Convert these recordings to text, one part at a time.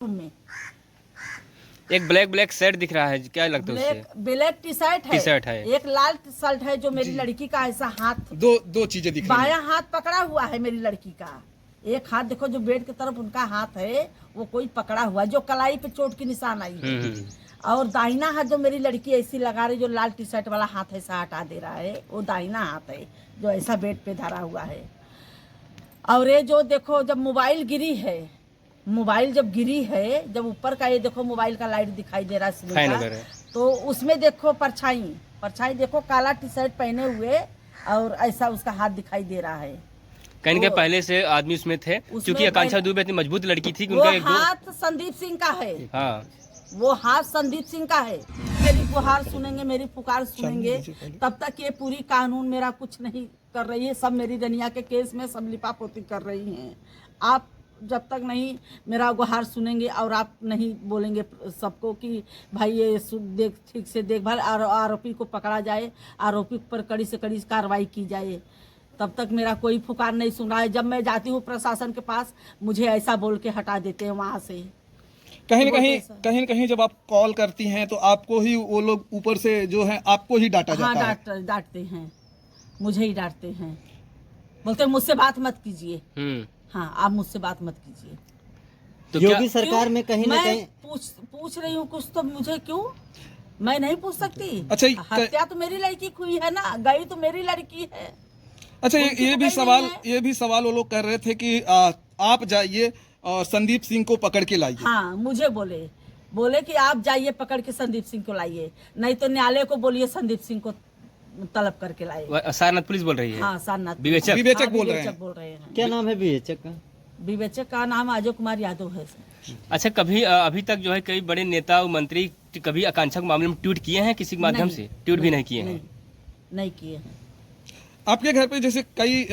में एक black shirt दिख रहा है, क्या लगता है उससे? ब्लैक टी शर्ट है, एक लाल शर्ट है जो मेरी लड़की का ऐसा हाथ दो चीजें दिख रही हैं। बायां हाथ पकड़ा हुआ है मेरी लड़की का, एक हाथ देखो जो बेड की तरफ उनका हाथ है वो कोई पकड़ा हुआ है जो कलाई पे चोट की निशान आई है। और दाहिना हाथ जो मेरी लड़की ऐसी लगा रही जो लाल टी शर्ट वाला हाथ ऐसा हटा दे रहा है वो दाहिना हाथ है जो ऐसा बेड पे धरा हुआ है। और ये जो देखो जब मोबाइल गिरी है, मोबाइल जब गिरी है, जब ऊपर का ये देखो मोबाइल का लाइट दिखाई दे रहा है स्क्रीन का, तो उसमें देखो परछाई देखो काला टी शर्ट पहने हुए और ऐसा उसका हाथ दिखाई दे रहा है। कहने के पहले से आदमी उसमें थे, क्योंकि आकांक्षा दुबे इतनी मजबूत लड़की थी कि वो उनका हाथ संदीप सिंह का है। हाँ, वो हाथ संदीप सिंह का है। मेरी गुहार सुनेंगे, मेरी पुकार सुनेंगे, तब तक ये पूरी कानून मेरा कुछ नहीं कर रही है। सब मेरी रनिया के केस में सब लिपापोती कर रही हैं। आप जब तक नहीं मेरा गुहार सुनेंगे और आप नहीं बोलेंगे सबको कि भाई ये देख ठीक से देखभाल और आरोपी को पकड़ा जाए, आरोपी पर कड़ी से कड़ी कार्रवाई की जाए, तब तक मेरा कोई पुकार नहीं सुन रहा है। जब मैं जाती हूँ प्रशासन के पास मुझे ऐसा बोल के हटा देते हैं वहाँ से। कहीं न कहीं जब आप कॉल करती हैं तो आपको ही वो लोग ऊपर से जो है आपको ही डांटा जाता है। हाँ, डांटते हैं, मुझे ही डांटते हैं, बोलते हैं मुझसे बात मत कीजिए। हाँ, आप मुझसे बात मत कीजिए। तो योगी सरकार में कहीं न कहीं पूछ रही हूँ कुछ तो मुझे क्यों, मैं नहीं पूछ सकती? अच्छा, हत्या तो मेरी लड़की की हुई है ना, गई तो मेरी लड़की है। अच्छा, ये भी सवाल वो लोग कर रहे थे कि आप जाइए और संदीप सिंह को पकड़ के लाइए। हाँ, मुझे बोले कि आप जाइए पकड़ के संदीप सिंह को लाइए, नहीं तो न्यायालय को बोलिए संदीप सिंह को तलब करके लाए। सारनाथ पुलिस बोल रही है। हाँ, सारनाथ विवेचक बोल रहे हैं। क्या नाम है विवेचक का? विवेचक का नाम अजय कुमार यादव है। अच्छा, कभी अभी तक जो है कई बड़े नेता और मंत्री कभी आकांक्षा के मामले में ट्वीट किए हैं किसी के माध्यम से? ट्वीट भी नहीं किए हैं? नहीं किए हैं। आपके घर पे जैसे कई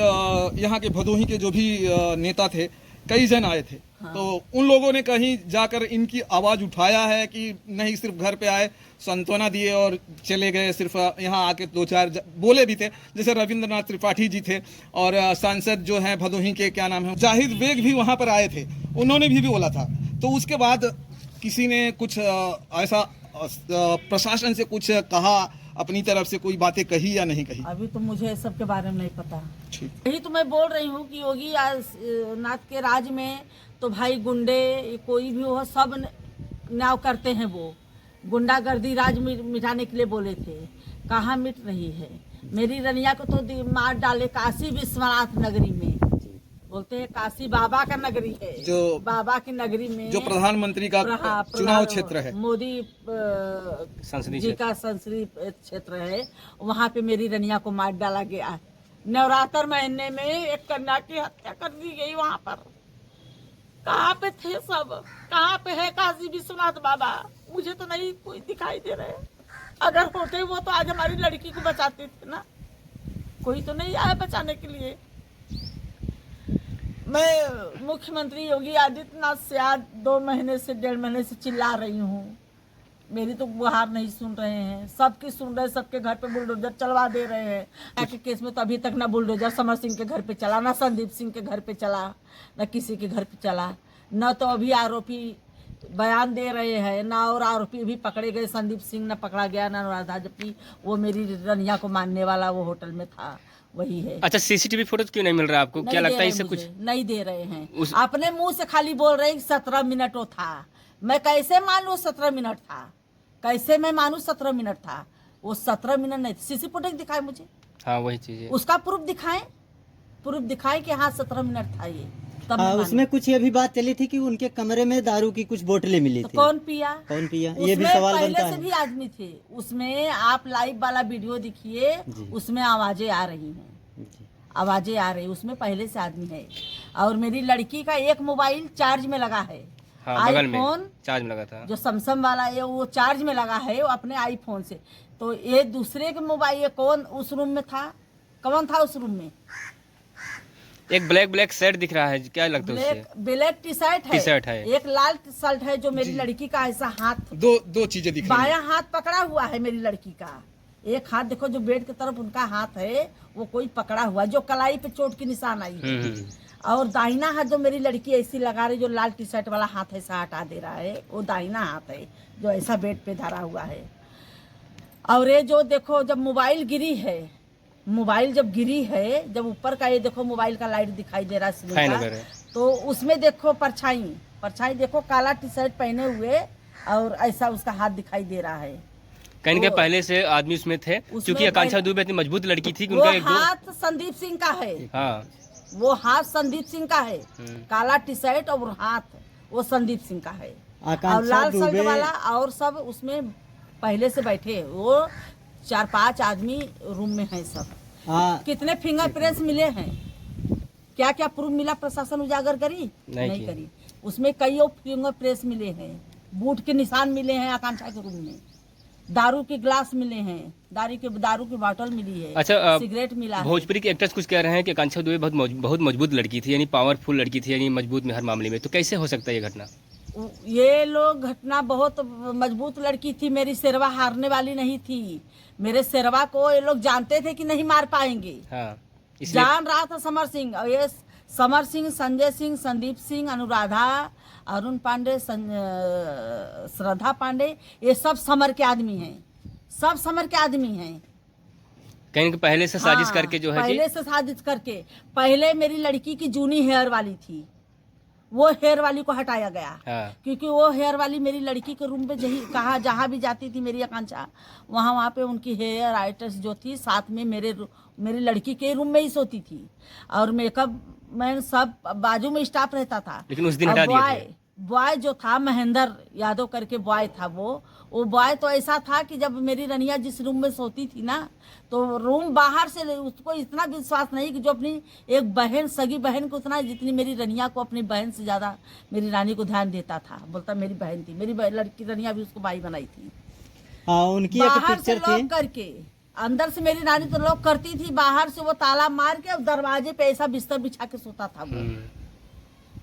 यहाँ के भदोही के जो भी नेता थे, कई जन आए थे। हाँ। तो उन लोगों ने कहीं जाकर इनकी आवाज उठाया है कि नहीं सिर्फ घर पे आए, सांत्वना दिए और चले गए, सिर्फ यहाँ आके दो चार बोले भी थे, जैसे रविंद्रनाथ त्रिपाठी जी थे और सांसद जो हैं भदोही के क्या नाम है जाहिद बेग भी वहाँ पर आए थे, उन्होंने भी बोला था। तो उसके बाद किसी ने कुछ ऐसा प्रशासन से कुछ कहा, अपनी तरफ से कोई बातें कही या नहीं कही? अभी तो मुझे सब के बारे में नहीं पता। यही तो मैं बोल रही हूँ कि योगी नाथ के राज में तो भाई गुंडे कोई भी हो सब न्याय करते हैं। वो गुंडागर्दी राज मिटाने के लिए बोले थे, कहाँ मिट रही है। मेरी रनिया को तो मार डाले काशी विश्वनाथ नगरी में, बोलते हैं काशी बाबा का नगरी है, जो बाबा की नगरी में जो प्रधानमवंतरी का चुनाव क्षेत्र है, मोदी जी का संसदीय क्षेत्र है, वहाँ पे मेरी रनिया को मार डाला गया। नवरात्र महीने में एक कन्या की हत्या कर दी गई। वहाँ पर कहाँ पे थे सब, कहाँ पे है काशी विश्वनाथ बाबा? मुझे तो नहीं कोई दिखाई दे रहे। अगर होते वो तो आज हमारी लड़की को बचाते थे ना, कोई तो नहीं आया बचाने के लिए। मैं मुख्यमंत्री योगी आदित्यनाथ से आज 2 महीने से 1.5 महीने से चिल्ला रही हूँ, मेरी तो गुहार नहीं सुन रहे हैं। सबकी सुन रहे, सबके घर पे बुलडोजर चलवा दे रहे हैं। के केस में तो अभी तक ना बुलडोजर समर सिंह के घर पे चला, ना संदीप सिंह के घर पे चला, ना किसी के घर पे चला, न तो अभी आरोपी बयान दे रहे हैं, ना और आरोपी भी पकड़े गए। संदीप सिंह न पकड़ा गया ना अनुराधा, जबकि वो मेरी रनिया को मानने वाला वो होटल में था, वही है। अच्छा, सीसीटीवी फुटेज क्यों नहीं मिल रहा आपको? क्या लगता है इससे कुछ नहीं दे रहे हैं? अपने मुंह से खाली बोल रहे हैं 17 मिनट वो था। मैं कैसे मान लूं 17 मिनट था? कैसे मैं मानूं 17 मिनट था? वो 17 मिनट नहीं, सीसी फुटेज दिखाए मुझे। हाँ, वही चीज है। उसका प्रूफ दिखाएं कि हाँ 17 मिनट था ये। उसमें कुछ ये भी बात चली थी कि उनके कमरे में दारू की कुछ बोतलें मिली थी। कौन पिया? ये भी सवाल बनता है। पहले से भी आदमी थे उसमें, आप लाइव वाला वीडियो दिखिए, उसमें आवाजें आ रही हैं, आवाजें आ रही, उसमें पहले से आदमी है। और मेरी लड़की का एक मोबाइल चार्ज में लगा है। हाँ, आईफोन चार्ज में लगा था, जो सैमसंग वाला है वो चार्ज में लगा है, वो अपने आईफोन से। तो ये दूसरे के मोबाइल, कौन उस रूम में था? कौन था उस रूम में? एक ब्लैक शर्ट दिख रहा है, क्या लगता है उससे? ब्लैक टी शर्ट है, एक लाल शर्ट है जो मेरी लड़की का ऐसा हाथ दो चीजें दिख रही हैं। बायां हाथ पकड़ा हुआ है मेरी लड़की का, एक हाथ देखो जो बेड की तरफ उनका हाथ है वो कोई पकड़ा हुआ है जो कलाई पे चोट की निशान आई है। और दाहिना हाथ जो मेरी लड़की ऐसी लगा रही, जो लाल टी शर्ट वाला हाथ ऐसा हटा दे रहा है, वो दाहिना हाथ है जो ऐसा बेड पे धरा हुआ है। और ये जो देखो जब मोबाइल गिरी है, मोबाइल जब गिरी है, जब ऊपर का ये देखो मोबाइल का लाइट दिखाई दे रहा है फैन सिलिंडर वगैरह। का, तो उसमें देखो परछाई देखो, काला टी शर्ट पहने हुए और ऐसा उसका हाथ दिखाई दे रहा है। कहीं के वो- पहले से आदमी उसमें थे, उसमें क्योंकि आकांक्षा पहले- दुबे इतनी मजबूत लड़की थी कि वो उनका एक दो। हाथ संदीप सिंह का है, हाँ। वो हाथ संदीप सिंह का है, काला टी शर्ट और हाथ वो संदीप सिंह का है। और आकांक्षा लाल शर्ट दुबे वाला और सब उसमें पहले से बैठे, वो 4-5 आदमी रूम में हैं सब। कितने फिंगरप्रिंट्स मिले हैं, क्या क्या प्रूफ मिला, प्रशासन उजागर करी? नहीं किया। करी। उसमें कई फिंगरप्रिंट्स मिले हैं, बूट के निशान मिले हैं आकांक्षा के रूम में, दारू के ग्लास मिले हैं, दारू की बोतल मिली है, अच्छा, सिगरेट मिला है। भोजपुरी के एक्टर्स कुछ कह रहे हैं कि आकांक्षा दुबे बहुत मजबूत लड़की थी, यानी पावरफुल लड़की थी, यानी मजबूत में हर मामले में। तो कैसे हो सकता है ये घटना? ये लोग घटना बहुत मजबूत लड़की थी, मेरी शेरवा हारने वाली नहीं थी। मेरे शेरवा को ये लोग जानते थे कि नहीं मार पाएंगे। हाँ, इसलिए जान रहा था समर सिंह, और ये समर सिंह, संजय सिंह, संदीप सिंह, अनुराधा, अरुण पांडे, श्रद्धा पांडे, ये सब समर के आदमी हैं, सब समर के आदमी हैं। कहीं के पहले से साजिश हाँ, करके जो है कि पहले से साजिश करके, पहले मेरी लड़की की जूनी हेयर वाली थी, वो हेयर वाली को हटाया गया। हाँ। क्योंकि वो हेयर वाली मेरी लड़की के रूम पे जहाँ भी जाती थी मेरी आकांक्षा, वहाँ पे उनकी हेयर आर्टिस्ट जो थी साथ में मेरी लड़की के रूम में ही सोती थी। और मेकअप मैन सब बाजू में स्टाफ रहता था। लेकिन उस दिन हटा दिए थे। बॉय जो था महेंद्र यादव करके बॉय था, वो बॉय तो ऐसा था कि जब मेरी रनिया जिस रूम में सोती थी ना, तो रूम बाहर से उसको इतना विश्वास नहीं कि जो अपनी एक बहन, सगी बहन को उतना, जितनी मेरी रनिया को अपनी बहन से ज़्यादा मेरी रानी को ध्यान देता था। बोलता मेरी बहन थी, मेरी लड़की रनिया भी उसको बाई बनाई थी। उनकी एक बाहर से पिक्चर थी। लॉक करके, अंदर से मेरी रानी तो लॉक करती थी, बाहर से वो ताला मार के दरवाजे पे ऐसा बिस्तर बिछा के सोता था वो।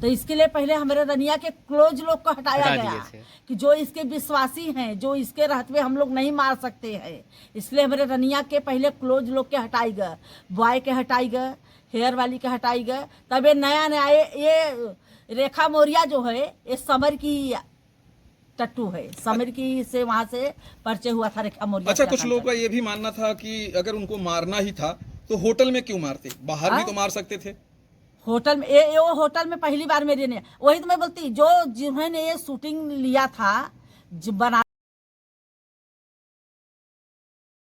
तो इसके लिए पहले हमारे रनिया के क्लोज लोग को हटाया हटा गया दिए थे। कि जो इसके विश्वासी हैं, जो इसके रहते हम लोग नहीं मार सकते हैं, इसलिए हमारे रनिया के पहले क्लोज लोग के हटाई गए, बॉय के हटाई गए, हेयर वाली के हटाई गए। तब ये नया ये रेखा मौर्या जो है, ये समर की टट्टू है, समर की से वहाँ से परिचय हुआ था रेखा मौर्या। अच्छा, कुछ लोगों का ये भी मानना था कि अगर उनको मारना ही था तो होटल में क्यों मारते, बाहर भी तो मार सकते थे। होटल में वो होटल में पहली बार मेरी ने, वही तो मैं बोलती, जो जिन्होंने ये शूटिंग लिया था, बना